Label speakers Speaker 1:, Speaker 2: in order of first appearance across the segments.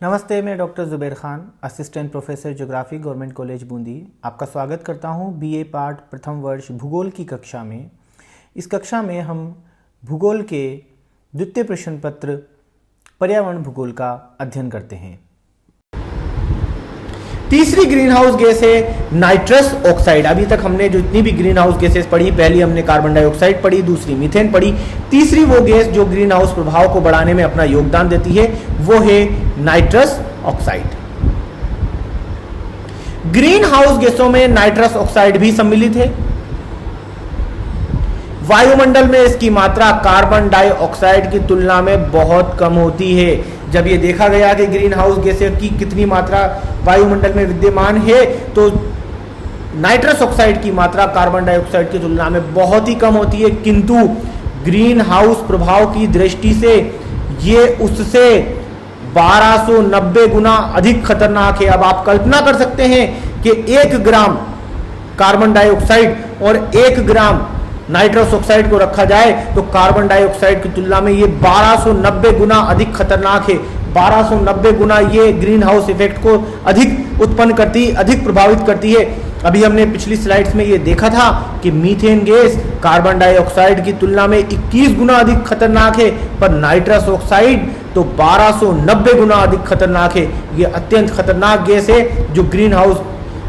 Speaker 1: नमस्ते, मैं doctor Zubair Khan, assistant professor geography, government college Bundi. आपका स्वागत करता हूं बीए पार्ट प्रथम वर्ष भूगोल की कक्षा में। इस कक्षा में हम भूगोल के द्वितीय प्रश्न पत्र पर्यावरण भूगोल का अध्ययन करते हैं। तीसरी ग्रीन हाउस गैस है नाइट्रस ऑक्साइड। अभी तक हमने जो इतनी भी ग्रीन हाउस गैसेस पढ़ी, पहली हमने कार्बन डाइऑक्साइड पढ़ी, दूसरी मीथेन पढ़ी, तीसरी वो गैस जो ग्रीन हाउस प्रभाव को बढ़ाने में अपना योगदान देती है वो है नाइट्रस ऑक्साइड। ग्रीन हाउस गैसों में नाइट्रस ऑक्साइड भी सम्मिलित है। वायुमंडल में इसकी मात्रा कार्बन डाइऑक्साइड की तुलना में बहुत कम होती है। जब ये देखा गया कि ग्रीन हाउस गैसें की कितनी मात्रा वायुमंडल में विद्यमान है तो नाइट्रस ऑक्साइड की मात्रा कार्बन डाइऑक्साइड की तुलना में बहुत ही कम होती है, किंतु ग्रीन हाउस प्रभाव की दृष्टि से ये उससे 1290 गुना अधिक खतरनाक है। अब आप कल्पना कर सकते हैं कि 1 ग्राम कार्बन डाइऑक्साइड और 1 ग्राम नाइट्रस ऑक्साइड को रखा जाए तो कार्बन डाइऑक्साइड की तुलना में ये 1290 गुना अधिक खतरनाक है। 1290 गुना ये ग्रीन हाउस इफेक्ट को अधिक उत्पन्न करती, अधिक प्रभावित करती है। अभी हमने पिछली स्लाइड्स में ये देखा था कि मीथेन गैस कार्बन डाइऑक्साइड की तुलना में 21 गुना अधिक खतरनाक है, पर नाइट्रस ऑक्साइड तो 1290 गुना अधिक खतरनाक है। ये अत्यंत खतरनाक गैस है जो ग्रीन हाउस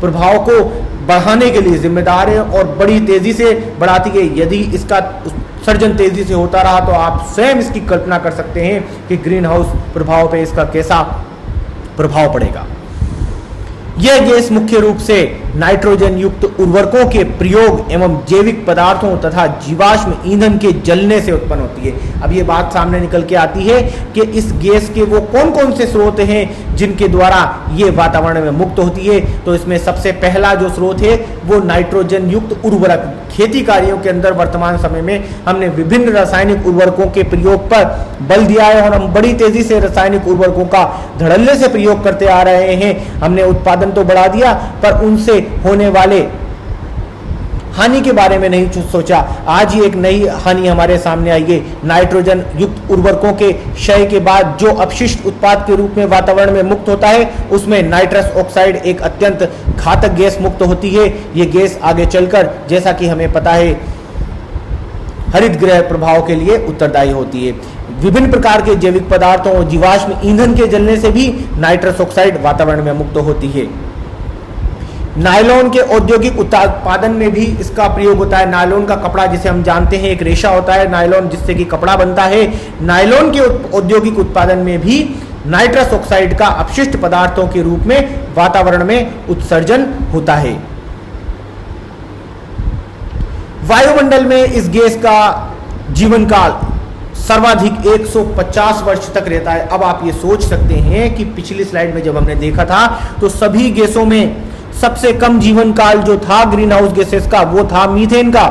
Speaker 1: प्रभाव को बढ़ाने के लिए जिम्मेदार है और बड़ी तेजी से बढ़ाती है। यदि इसका उत्सर्जन तेजी से होता रहा तो आप स्वयं इसकी कल्पना कर सकते हैं कि ग्रीन हाउस प्रभाव पे इसका कैसा प्रभाव पड़ेगा। यह गैस मुख्य रूप से नाइट्रोजन युक्त उर्वरकों के प्रयोग एवं जैविक पदार्थों तथा जीवाश्म ईंधन के जलने से उत्पन्न होती है। अब ये बात सामने निकल के आती है कि इस गैस के वो कौन कौन से स्रोत हैं जिनके द्वारा ये वातावरण में मुक्त होती है। तो इसमें सबसे पहला जो स्रोत है वो नाइट्रोजन युक्त उर्वरक। खेती कार्यों के अंदर वर्तमान समय में हमने विभिन्न रासायनिक उर्वरकों के प्रयोग पर बल दिया है और हम बड़ी तेजी से रासायनिक उर्वरकों का धड़ल्ले से प्रयोग करते आ रहे हैं। हमने उत्पादन तो बढ़ा दिया पर उनसे होने वाले हानि के बारे में नहीं सोचा। आज ही एक नई हानि हमारे सामने आई है। नाइट्रोजन युक्त उर्वरकों के क्षय के बाद जो अपशिष्ट उत्पाद के रूप में वातावरण में मुक्त होता है उसमें नाइट्रस ऑक्साइड एक अत्यंत घातक गैस मुक्त होती है। ये गैस आगे चलकर, जैसा कि हमें पता है, हरित गृह प्रभाव के लिए उत्तरदायी होती है। विभिन्न प्रकार के जैविक पदार्थों और जीवाश्म ईंधन के जलने से भी नाइट्रस ऑक्साइड वातावरण में मुक्त होती है। नायलॉन के औद्योगिक उत्पादन में भी इसका प्रयोग होता है। नायलॉन का कपड़ा जिसे हम जानते हैं, एक रेशा होता है नायलॉन जिससे कि कपड़ा बनता है। नायलॉन के औद्योगिक उत्पादन में भी नाइट्रस ऑक्साइड का अपशिष्ट पदार्थों के रूप में वातावरण में उत्सर्जन होता है। वायुमंडल में इस गैस का जीवन काल सर्वाधिक 150 वर्ष तक रहता है। अब आप ये सोच सकते हैं कि पिछली स्लाइड में जब हमने देखा था तो सभी गैसों में सबसे कम जीवन काल जो था ग्रीन हाउस गैसेस का वो था मीथेन का,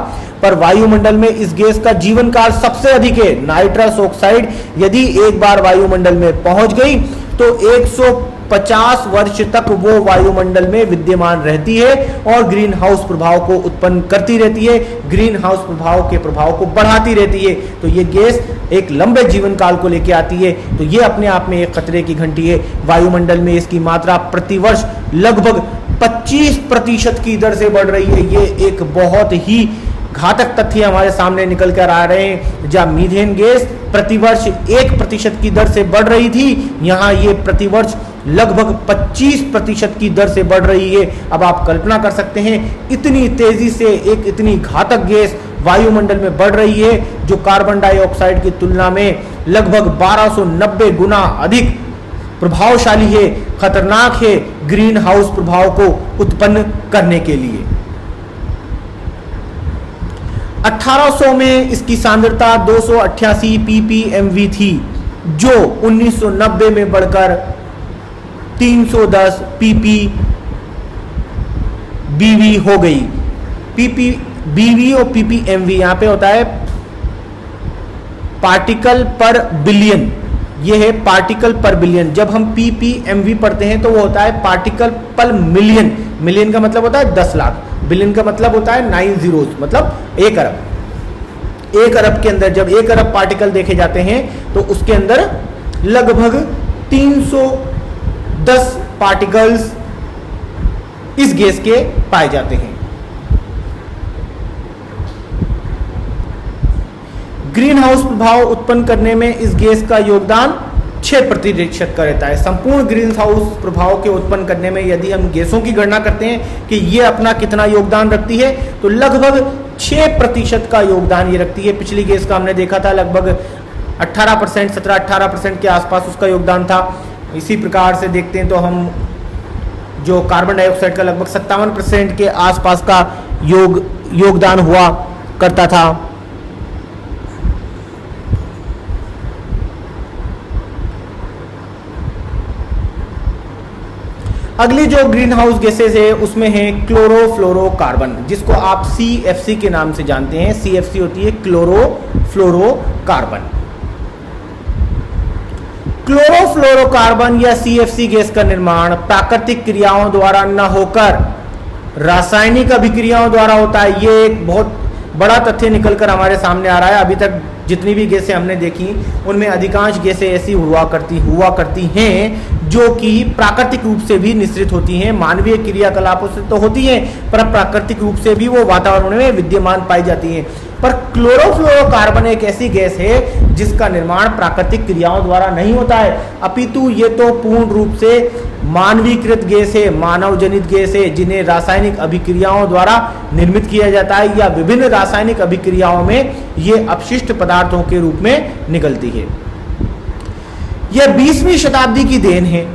Speaker 1: पर वायुमंडल में इस गैस का जीवन काल सबसे अधिक है। नाइट्रस ऑक्साइड यदि एक बार वायुमंडल में पहुंच गई तो 150 वर्ष तक वो वायुमंडल में विद्यमान रहती है और ग्रीन हाउस प्रभाव को उत्पन्न करती रहती है, ग्रीन हाउस प्रभाव के प्रभाव को बढ़ाती रहती है। तो ये गैस एक लंबे जीवन काल को लेकर आती है। तो ये अपने आप में एक खतरे की घंटी है। वायुमंडल में इसकी मात्रा प्रतिवर्ष लगभग 25% की दर से बढ़ रही है। ये एक बहुत ही घातक तथ्य हमारे सामने निकल कर आ रहे हैं। जहाँ मीथेन गैस प्रतिवर्ष 1% की दर से बढ़ रही थी, यहाँ ये प्रतिवर्ष लगभग 25% की दर से बढ़ रही है। अब आप कल्पना कर सकते हैं इतनी तेजी से एक इतनी घातक गैस वायुमंडल में बढ़ रही है जो कार्बन डाइऑक्साइड की तुलना में लगभग 1290 गुना अधिक प्रभावशाली है, खतरनाक है ग्रीन हाउस प्रभाव को उत्पन्न करने के लिए। 1800 में इसकी सांद्रता 288 ppmv थी जो 1990 में बढ़कर 310 ppbv हो गई। ppbv और ppmv यहां पे होता है पार्टिकल पर बिलियन, ये है पार्टिकल पर बिलियन। जब हम ppmv पढ़ते हैं तो वो होता है पार्टिकल पर मिलियन। मिलियन का मतलब होता है 10 लाख, बिलियन का मतलब होता है 9 zeros, मतलब 1 अरब। 1 अरब के अंदर जब 1 अरब पार्टिकल देखे जाते हैं तो उसके अंदर लगभग 300 10 पार्टिकल्स इस गैस के पाए जाते हैं। ग्रीन हाउस प्रभाव उत्पन्न करने में इस गैस का योगदान 6% का रहता है। संपूर्ण ग्रीन हाउस प्रभाव के उत्पन्न करने में यदि हम गैसों की गणना करते हैं कि ये अपना कितना योगदान रखती है, तो लगभग 6% का योगदान ये रखती है। पिछली गैस का हमने देखा था लगभग 18%, 17-18% के आसपास उसका योगदान था। इसी प्रकार से देखते हैं तो हम जो कार्बन डाइऑक्साइड का लगभग 57% के आसपास का योगदान हुआ करता था। अगली जो ग्रीन हाउस गैसेस है उसमें है क्लोरोफ्लोरोकार्बन, जिसको आप CFC के नाम से जानते हैं। CFC होती है क्लोरोफ्लोरोकार्बन। क्लोरोफ्लोरोकार्बन या CFC गैस का निर्माण प्राकृतिक क्रियाओं द्वारा न होकर रासायनिक अभिक्रियाओं द्वारा होता है। ये एक बहुत बड़ा तथ्य निकलकर हमारे सामने आ रहा है। अभी तक जितनी भी गैसें हमने देखी उनमें अधिकांश गैसें ऐसी हुआ करती हैं जो कि प्राकृतिक रूप से भी निश्रित होती हैं। मानवीय क्रियाकलापों से तो होती हैं, पर प्राकृतिक रूप से भी वो वातावरण में विद्यमान पाई जाती हैं। पर क्लोरोफ्लोरोकार्बन एक ऐसी गैस है जिसका निर्माण प्राकृतिक क्रियाओं द्वारा नहीं होता है, अपितु ये तो पूर्ण रूप से मानवीकृत गैस है, मानव जनित गैस है, जिन्हें रासायनिक अभिक्रियाओं द्वारा निर्मित किया जाता है या विभिन्न रासायनिक अभिक्रियाओं में ये अपशिष्ट पदार्थों के रूप में निकलती है। यह 20वीं शताब्दी की देन है।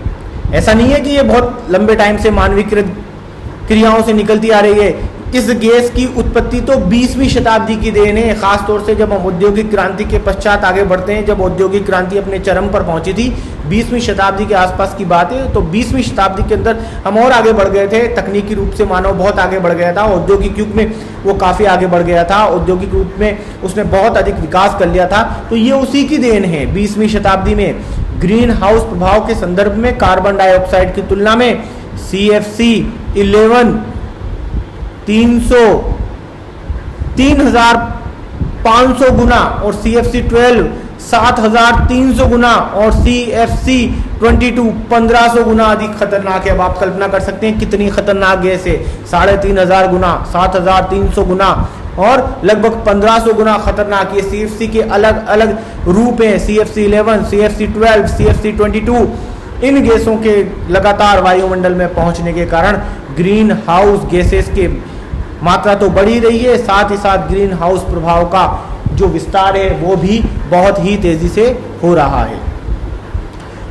Speaker 1: ऐसा नहीं है कि ये बहुत लंबे टाइम से मानवीकृत क्रियाओं से निकलती आ रही है। इस गैस की उत्पत्ति तो 20वीं शताब्दी की देन है। खास तौर से जब हम औद्योगिक क्रांति के पश्चात आगे बढ़ते हैं, जब औद्योगिक क्रांति अपने चरम पर पहुंची थी, 20वीं शताब्दी के आसपास की बात है, तो 20वीं शताब्दी के अंदर हम और आगे बढ़ गए थे। तकनीकी रूप से मानव बहुत आगे बढ़ गया था। औद्योगिक युग में वो काफ़ी आगे बढ़ गया था। औद्योगिक रूप में उसने बहुत अधिक विकास कर लिया था। तो ये उसी की देन है। 20वीं शताब्दी में ग्रीन हाउस प्रभाव के संदर्भ में कार्बन डाइऑक्साइड की तुलना में CFC 11 3,500 गुना और CFC 12 7,300 गुना और CFC 22 1,500 गुना अधिक खतरनाक है। अब आप कल्पना कर सकते हैं कितनी खतरनाक गैस है। 3,500 गुना, 7,300 गुना और लगभग 1,500 गुना खतरनाक। ये CFC के अलग अलग रूप हैं, CFC 11, CFC 12, CFC 22। इन गैसों के लगातार वायुमंडल में पहुंचने के कारण ग्रीन हाउस गैसेस के मात्रा तो बढ़ी रही है, साथ ही साथ ग्रीन हाउस प्रभाव का जो विस्तार है वो भी बहुत ही तेजी से हो रहा है।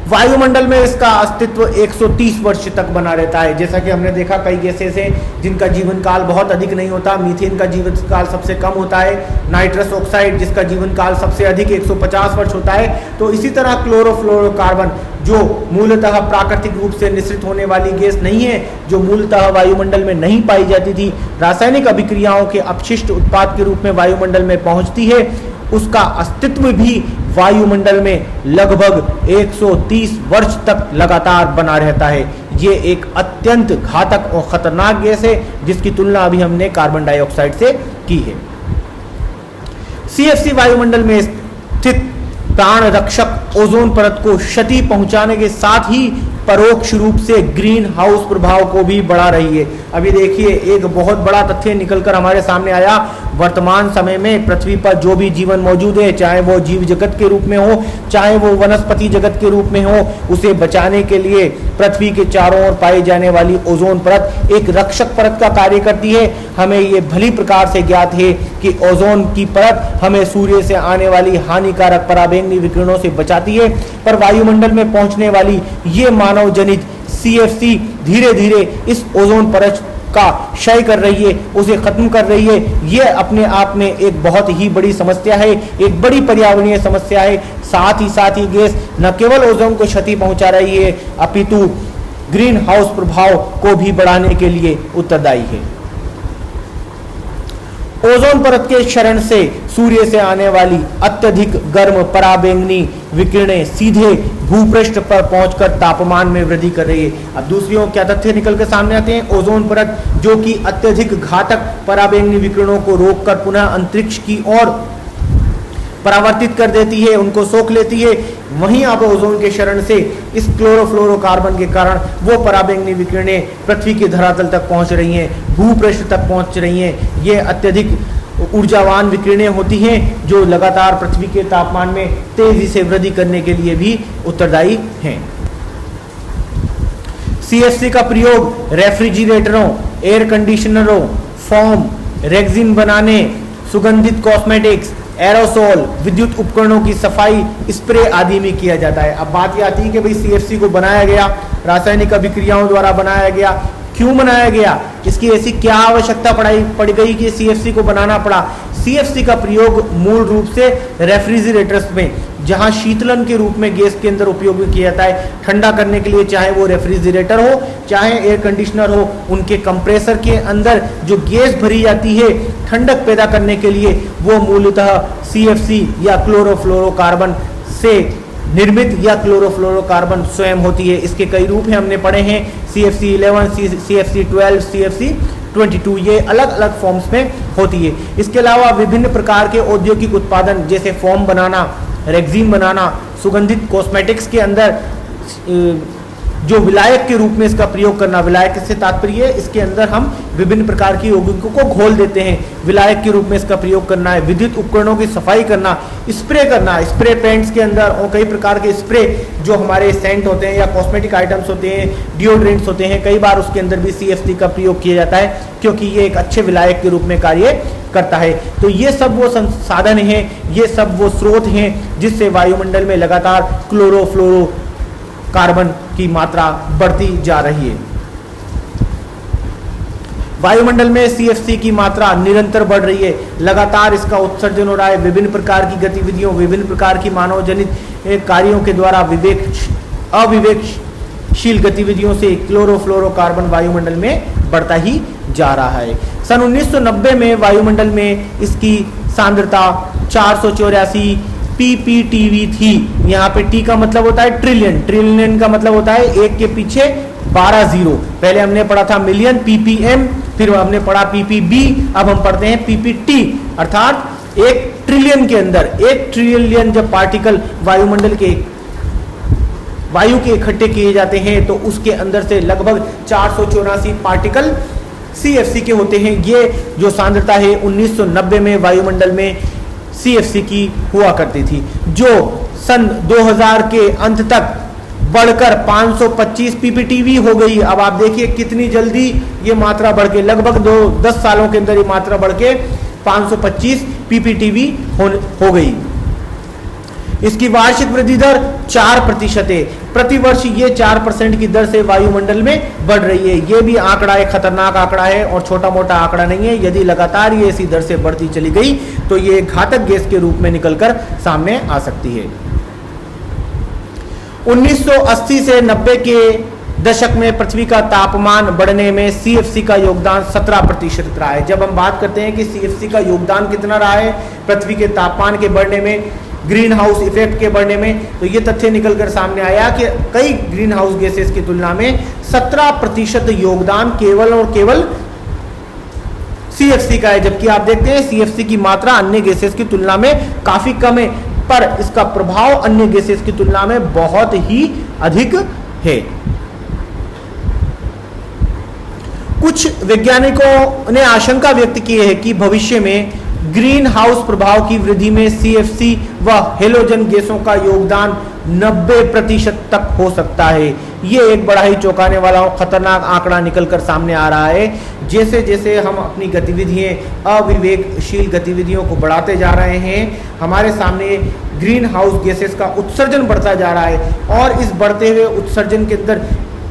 Speaker 1: वायुमंडल में इसका अस्तित्व 130 वर्ष तक बना रहता है। जैसा कि हमने देखा कई गैसेस हैं जिनका जीवन काल बहुत अधिक नहीं होता। मीथेन का जीवन काल सबसे कम होता है। नाइट्रस ऑक्साइड जिसका जीवन काल सबसे अधिक 150 वर्ष होता है। तो इसी तरह क्लोरोफ्लोरोकार्बन जो मूलतः प्राकृतिक रूप से निश्रित होने वाली गैस नहीं है, जो मूलतः वायुमंडल में नहीं पाई जाती थी, रासायनिक अभिक्रियाओं के अपशिष्ट उत्पाद के रूप में वायुमंडल में पहुंचती है, उसका अस्तित्व भी वायुमंडल में लगभग 130 वर्ष तक लगातार बना रहता है। ये एक अत्यंत घातक और खतरनाक गैस है जिसकी तुलना अभी हमने कार्बन डाइऑक्साइड से की है। CFC वायुमंडल में स्थित प्राण रक्षक ओजोन परत को क्षति पहुंचाने के साथ ही परोक्ष रूप से ग्रीन हाउस प्रभाव को भी बढ़ा रही है। अभी देखिए एक बहुत बड़ा तथ्य निकलकर हमारे सामने आया। वर्तमान समय में पृथ्वी पर जो भी जीवन मौजूद है, चाहे वो जीव जगत के रूप में हो, चाहे वो वनस्पति जगत के रूप में हो, उसे बचाने के लिए पृथ्वी के चारों ओर पाई जाने वाली ओजोन परत एक रक्षक परत का कार्य करती है। हमें ये भली प्रकार से ज्ञात है कि ओजोन की परत हमें सूर्य से आने वाली हानिकारक पराबैंगनी विकिरणों से बचाती है, पर वायुमंडल में पहुंचने वाली ये मानव जनित CFC धीरे धीरे इस ओजोन परत का क्षय कर रही है, उसे खत्म कर रही है। यह अपने आप में एक बहुत ही बड़ी समस्या है, एक बड़ी पर्यावरणीय समस्या है। साथ ही गैस न केवल ओजोन को क्षति पहुंचा रही है, अपितु ग्रीन हाउस प्रभाव को भी बढ़ाने के लिए उत्तरदायी है। ओजोन परत के क्षरण से सूर्य से आने वाली अत्यधिक गर्म पराबैंगनी विकिरणें सीधे भूपृष्ठ पर पहुंचकर तापमान में वृद्धि कर रही है। अब दूसरी ओर क्या तथ्य निकल के सामने आते हैं? ओजोन परत जो कि अत्यधिक घातक पराबैंगनी विकिरणों को रोककर पुनः अंतरिक्ष की ओर परावर्तित कर देती है, उनको सोख लेती है। वहीं अब ओजोन के क्षरण से इस क्लोरोफ्लोरोकार्बन के कारण वो पराबैंगनी विकिरणें पृथ्वी के धरातल तक पहुंच रही हैं, भूपृष्ठ तक पहुंच रही हैं। ये अत्यधिक ऊर्जावान विकिरणें होती हैं जो लगातार पृथ्वी के तापमान में तेजी से वृद्धि करने के लिए भी उत्तरदायी हैं। सीएफसी का प्रयोग रेफ्रिजरेटरों, एयर कंडीशनरों, फोम, रेक्सिन बनाने, सुगंधित कॉस्मेटिक्स, एरोसोल, विद्युत उपकरणों की सफाई, स्प्रे आदि में किया जाता है। अब बात यह आती है कि भाई सीएफसी को बनाया गया, रासायनिक अभिक्रियाओं द्वारा बनाया गया, क्यों बनाया गया, इसकी ऐसी क्या आवश्यकता पड़ गई कि सीएफसी को बनाना पड़ा। सीएफसी का प्रयोग मूल रूप से रेफ्रिजरेटर्स में, जहां शीतलन के रूप में गैस के अंदर उपयोग किया जाता है, ठंडा करने के लिए, चाहे वो रेफ्रिजरेटर हो चाहे एयर कंडीशनर हो, उनके कंप्रेसर के अंदर जो गैस भरी जाती है ठंडक पैदा करने के लिए, वो मूलतः सीएफसी या क्लोरोफ्लोरोकार्बन से निर्मित या क्लोरोफ्लोरोकार्बन स्वयं होती है। इसके कई रूप हैं, हमने पढ़े हैं, CFC 11, CFC 12, CFC 22, ये अलग अलग फॉर्म्स में होती है। इसके अलावा विभिन्न प्रकार के औद्योगिक उत्पादन जैसे फोम बनाना, रेक्सिन बनाना, सुगंधित कॉस्मेटिक्स के अंदर जो विलायक के रूप में इसका प्रयोग करना, विलायक से तात्पर्य है इसके अंदर हम विभिन्न प्रकार की यौगिकों को घोल देते हैं, विलायक के रूप में इसका प्रयोग करना है। विद्युत उपकरणों की सफाई करना, स्प्रे करना, स्प्रे पेंट्स के अंदर और कई प्रकार के स्प्रे जो हमारे सेंट होते हैं या कॉस्मेटिक आइटम्स होते हैं, डिओड्रेंट्स होते हैं, कई बार उसके अंदर भी सीएफसी का प्रयोग किया जाता है क्योंकि ये एक अच्छे विलायक के रूप में कार्य करता है। तो ये सब वो संसाधन हैं, ये सब वो स्रोत हैं जिससे वायुमंडल में लगातार क्लोरोफ्लोरो कार्बन की मात्रा बढ़ती जा रही है। वायुमंडल में सीएफसी की मात्रा निरंतर बढ़ रही है, लगातार इसका उत्सर्जन हो रहा है। विभिन्न प्रकार की गतिविधियों, विभिन्न प्रकार की मानव जनित कार्यों के द्वारा अविवेकशील गतिविधियों से क्लोरोफ्लोरोकार्बन वायुमंडल में बढ़ता ही जा रहा है। सन 1990 में वायुमंडल में इसकी सांद्रता 484 pptv थी। यहाँ पे टी का मतलब होता है ट्रिलियन, ट्रिलियन का मतलब होता है एक के पीछे 12 जीरो। पहले हमने पढ़ा था मिलियन, ppm, फिर हमने पढ़ा ppb, अब हम पढ़ते हैं ppt, अर्थात 1 ट्रिलियन के अंदर 1 ट्रिलियन जब पार्टिकल वायुमंडल के वायु के इकट्ठे किए जाते हैं तो उसके अंदर से लगभग 484 पार्टिकल सीएफसी के होते हैं। ये जो सांद्रता है 1990 में वायुमंडल में सीएफसी की हुआ करती थी, जो सन 2000 के अंत तक बढ़कर 525 pptv हो गई। अब आप देखिए कितनी जल्दी ये मात्रा बढ़ के लगभग 10 सालों के अंदर ये मात्रा बढ़ के 525 pptv हो गई। इसकी वार्षिक वृद्धि दर 4% है। प्रतिवर्ष ये 4% की दर से वायुमंडल में बढ़ रही है। ये भी आंकड़ा एक खतरनाक आंकड़ा है और छोटा मोटा आंकड़ा नहीं है। यदि लगातार ये इसी दर से बढ़ती चली गई तो ये घातक गैस के रूप में निकलकर सामने आ सकती है। 1980 से 90 के दशक में पृथ्वी का तापमान बढ़ने में सीएफसी का योगदान 17% रहा है। जब हम बात करते हैं कि सीएफसी का योगदान कितना रहा है पृथ्वी के तापमान के बढ़ने में, ग्रीन हाउस इफेक्ट के बढ़ने में, तो ये तथ्य निकलकर सामने आया कि कई ग्रीन हाउस गैसेस की तुलना में 17% योगदान केवल और केवल सीएफसी का है। जबकि आप देखते हैं सीएफसी की मात्रा अन्य गैसेस की तुलना में काफी कम है, पर इसका प्रभाव अन्य गैसेस की तुलना में बहुत ही अधिक है। कुछ वैज्ञानिकों ने आशंका व्यक्त की है कि भविष्य में ग्रीन हाउस प्रभाव की वृद्धि में सीएफसी व हेलोजन गैसों का योगदान 90% तक हो सकता है। ये एक बड़ा ही चौंकाने वाला और खतरनाक आंकड़ा निकलकर सामने आ रहा है। जैसे जैसे हम अपनी गतिविधियां, अविवेकशील गतिविधियों को बढ़ाते जा रहे हैं, हमारे सामने ग्रीन हाउस गैसेस का उत्सर्जन बढ़ता जा रहा है। और इस बढ़ते हुए उत्सर्जन के अंदर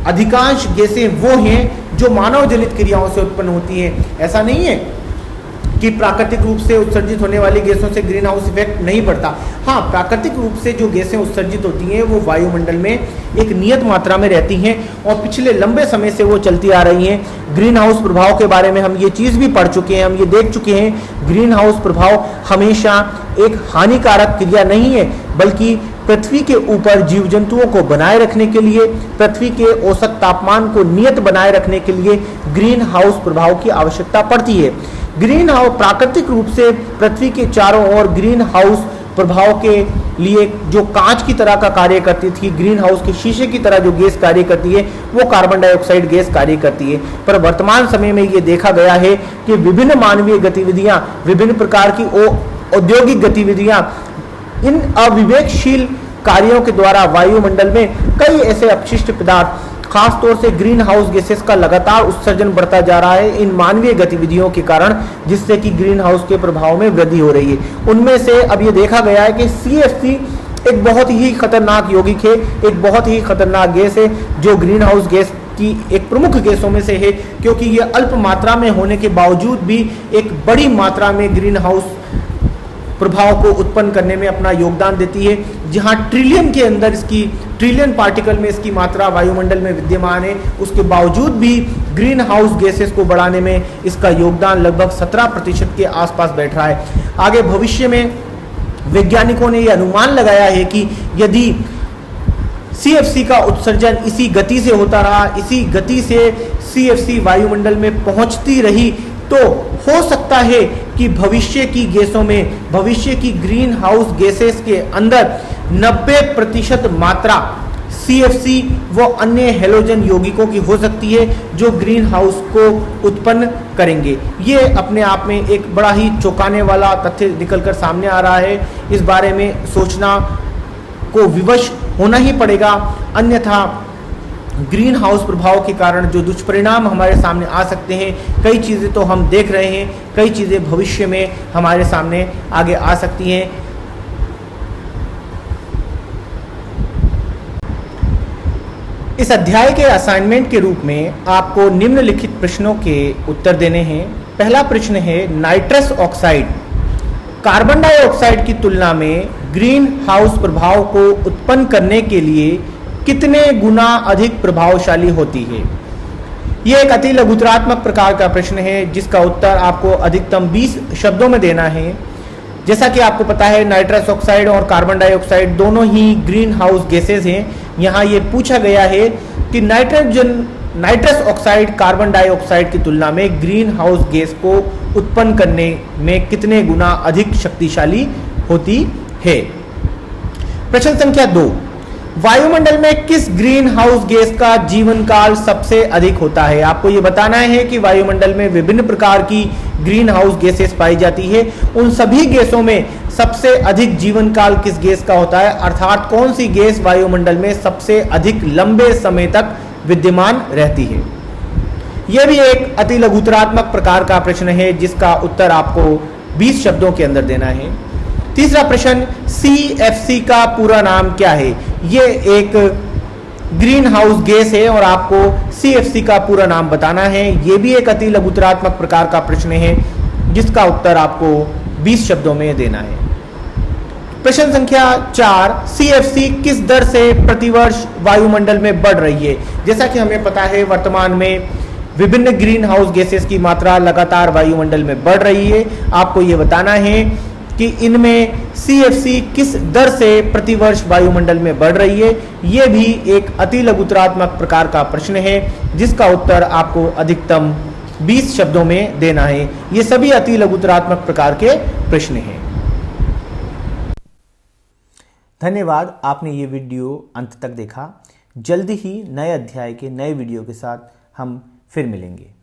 Speaker 1: अधिकांश गैसें वो हैं जो मानव जनित क्रियाओं से उत्पन्न होती हैं। ऐसा नहीं है कि प्राकृतिक रूप से उत्सर्जित होने वाली गैसों से ग्रीन हाउस इफेक्ट नहीं पड़ता। हाँ, प्राकृतिक रूप से जो गैसें उत्सर्जित होती हैं वो वायुमंडल में एक नियत मात्रा में रहती हैं और पिछले लंबे समय से वो चलती आ रही हैं। ग्रीन हाउस प्रभाव के बारे में हम ये चीज़ भी पढ़ चुके हैं, हम ये देख चुके हैं। ग्रीन हाउस प्रभाव हमेशा एक हानिकारक क्रिया नहीं है, बल्कि पृथ्वी के ऊपर जीव जंतुओं को बनाए रखने के लिए, पृथ्वी के औसत तापमान को नियत बनाए रखने के लिए ग्रीन हाउस प्रभाव की आवश्यकता पड़ती है। ग्रीन हाउस प्राकृतिक रूप से पृथ्वी के चारों ओर ग्रीन हाउस प्रभाव के लिए जो कांच की तरह का कार्य करती थी, ग्रीन हाउस के शीशे की तरह जो गैस कार्य करती है, वो कार्बन डाइऑक्साइड गैस कार्य करती है। पर वर्तमान समय में ये देखा गया है कि विभिन्न मानवीय गतिविधियां, विभिन्न प्रकार की औद्योगिक गतिविधियां, इन अविवेकशील कार्यों के द्वारा वायुमंडल में कई ऐसे अपशिष्ट पदार्थ, खासतौर से ग्रीन हाउस गैसेस का लगातार उत्सर्जन बढ़ता जा रहा है इन मानवीय गतिविधियों के कारण, जिससे कि ग्रीन हाउस के प्रभाव में वृद्धि हो रही है। उनमें से अब ये देखा गया है कि CFC एक बहुत ही खतरनाक यौगिक है, एक बहुत ही खतरनाक गैस है, जो ग्रीन हाउस गैस की एक प्रमुख गैसों में से है, क्योंकि ये अल्प मात्रा में होने के बावजूद भी एक बड़ी मात्रा में ग्रीन हाउस प्रभाव को उत्पन्न करने में अपना योगदान देती है। जहां ट्रिलियन के अंदर इसकी, ट्रिलियन पार्टिकल में इसकी मात्रा वायुमंडल में विद्यमान है, उसके बावजूद भी ग्रीन हाउस गैसेस को बढ़ाने में इसका योगदान लगभग 17% के आसपास बैठ रहा है। आगे भविष्य में वैज्ञानिकों ने यह अनुमान लगाया है कि यदि CFC का उत्सर्जन इसी गति से होता रहा, इसी गति से CFC वायुमंडल में पहुंचती रही, तो हो सकता है कि भविष्य की गैसों में, भविष्य की ग्रीन हाउस गैसेस के अंदर 90% मात्रा CFC व अन्य हैलोजन यौगिकों की हो सकती है, जो ग्रीन हाउस को उत्पन्न करेंगे। ये अपने आप में एक बड़ा ही चौंकाने वाला तथ्य निकलकर सामने आ रहा है। इस बारे में सोचना को विवश होना ही पड़ेगा, अन्यथा ग्रीन हाउस प्रभाव के कारण जो दुष्परिणाम हमारे सामने आ सकते हैं, कई चीज़ें तो हम देख रहे हैं, कई चीज़ें भविष्य में हमारे सामने आगे आ सकती हैं। इस अध्याय के असाइनमेंट के रूप में आपको निम्नलिखित प्रश्नों के उत्तर देने हैं। पहला प्रश्न है, नाइट्रस ऑक्साइड कार्बन डाइऑक्साइड की तुलना में ग्रीन हाउस प्रभाव को उत्पन्न करने के लिए कितने गुना अधिक प्रभावशाली होती है? यह एक अति लघुतरात्मक प्रकार का प्रश्न है, जिसका उत्तर आपको अधिकतम 20 शब्दों में देना है। जैसा कि आपको पता है, नाइट्रस ऑक्साइड और कार्बन डाइऑक्साइड दोनों ही ग्रीन हाउस गैसेस हैं। यहाँ ये पूछा गया है कि नाइट्रस ऑक्साइड कार्बन डाइऑक्साइड की तुलना में ग्रीन हाउस गैस को उत्पन्न करने में कितने गुना अधिक शक्तिशाली होती है। प्रश्न संख्या 2, वायुमंडल में किस ग्रीन हाउस गैस का जीवन काल सबसे अधिक होता है? आपको यह बताना है कि वायुमंडल में विभिन्न प्रकार की ग्रीन हाउस गैसेस पाई जाती है, उन सभी गैसों में सबसे अधिक जीवन काल किस गैस का होता है, अर्थात कौन सी गैस वायुमंडल में सबसे अधिक लंबे समय तक विद्यमान रहती है। यह भी एक अति लघुतरात्मक प्रकार का प्रश्न है, जिसका उत्तर आपको 20 शब्दों के अंदर देना है। तीसरा प्रश्न, CFC का पूरा नाम क्या है? ये एक ग्रीन हाउस गैस है और आपको CFC का पूरा नाम बताना है। ये भी एक अति लघुतरात्मक प्रकार का प्रश्न है, जिसका उत्तर आपको 20 शब्दों में देना है। प्रश्न संख्या 4, CFC किस दर से प्रतिवर्ष वायुमंडल में बढ़ रही है? जैसा कि हमें पता है, वर्तमान में विभिन्न ग्रीन हाउस गैसेस की मात्रा लगातार वायुमंडल में बढ़ रही है। आपको ये बताना है कि इनमें CFC किस दर से प्रतिवर्ष वायुमंडल में बढ़ रही है। यह भी एक अति लघुतरात्मक प्रकार का प्रश्न है, जिसका उत्तर आपको अधिकतम 20 शब्दों में देना है। ये सभी अति लघुतरात्मक प्रकार के प्रश्न हैं। धन्यवाद, आपने ये वीडियो अंत तक देखा। जल्दी ही नए अध्याय के नए वीडियो के साथ हम फिर मिलेंगे।